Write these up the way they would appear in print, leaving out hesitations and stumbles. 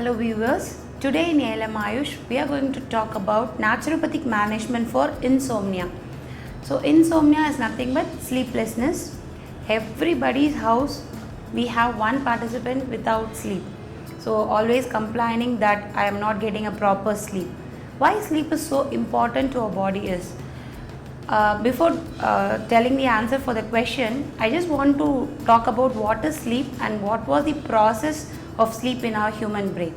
Hello viewers, today in ALM AYUSH we are going to talk about naturopathic management for insomnia. So insomnia is nothing but sleeplessness. Everybody's house we have one participant without sleep. So always complaining that I am not getting a proper sleep. Why sleep is so important to our body is, before telling the answer for the question, I just want to talk about what is sleep and what was the process of sleep in our human brain.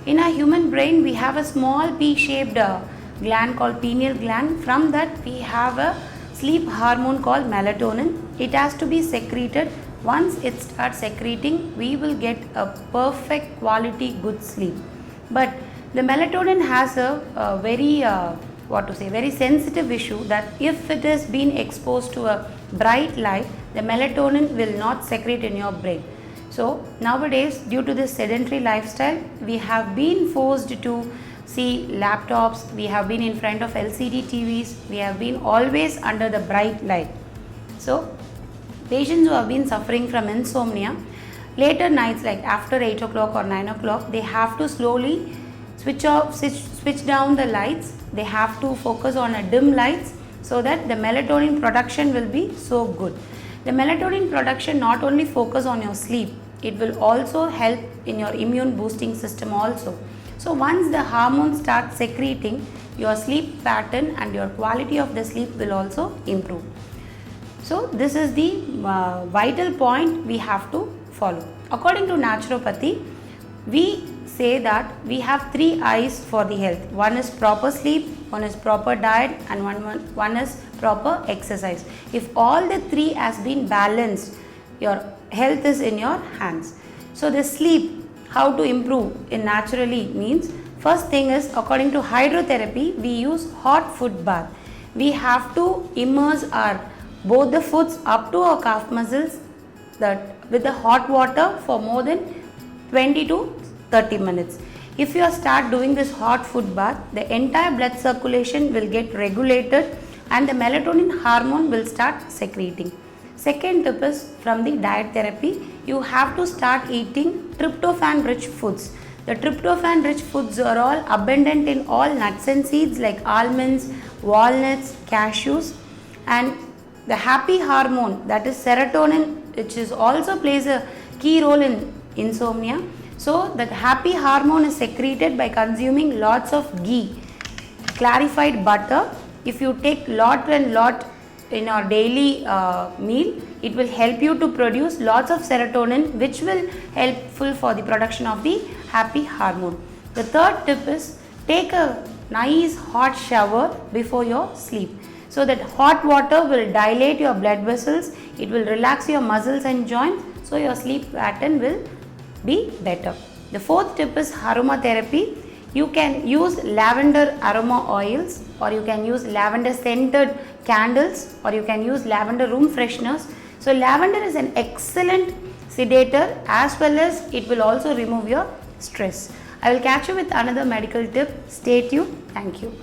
In our human brain, we have a small pea-shaped gland called pineal gland. From that, we have a sleep hormone called melatonin. It has to be secreted. Once it starts secreting, we will get a perfect quality good sleep. But the melatonin has a very sensitive issue, that if it has been exposed to a bright light, the melatonin will not secrete in your brain. So nowadays, due to this sedentary lifestyle, we have been forced to see laptops, we have been in front of LCD TVs, we have been always under the bright light. So patients who have been suffering from insomnia, later nights like after 8 o'clock or 9 o'clock, they have to slowly switch down the lights. They have to focus on a dim lights so that the melatonin production will be so good. The melatonin production not only focus on your sleep, it will also help in your immune boosting system also. So once the hormones start secreting, your sleep pattern and your quality of the sleep will also improve. So this is the vital point we have to follow. According to naturopathy, we say that we have 3 I's for the health. One is proper sleep, one is proper diet, and one is proper exercise. If all the 3 has been balanced, your health is in your hands. So the sleep, how to improve in naturally means, first thing is, according to hydrotherapy, we use hot foot bath. We have to immerse both the foots up to our calf muscles with the hot water for more than 20 to 30 minutes. If you start doing this hot foot bath, the entire blood circulation will get regulated and the melatonin hormone will start secreting. Second tip is, from the diet therapy, you have to start eating tryptophan rich foods. The tryptophan rich foods are all abundant in all nuts and seeds like almonds, walnuts, cashews, and the happy hormone, that is serotonin, which is also plays a key role in insomnia. So the happy hormone is secreted by consuming lots of ghee, clarified butter. If you take lot and lot in your daily meal, it will help you to produce lots of serotonin, which will helpful for the production of the happy hormone. The third tip is, take a nice hot shower before your sleep. So that hot water will dilate your blood vessels, it will relax your muscles and joints, so your sleep pattern will be better. The fourth tip is aromatherapy. You can use lavender aroma oils, or you can use lavender scented candles, or you can use lavender room fresheners. So lavender is an excellent sedator, as well as it will also remove your stress. I will catch you with another medical tip. Stay tuned. Thank you.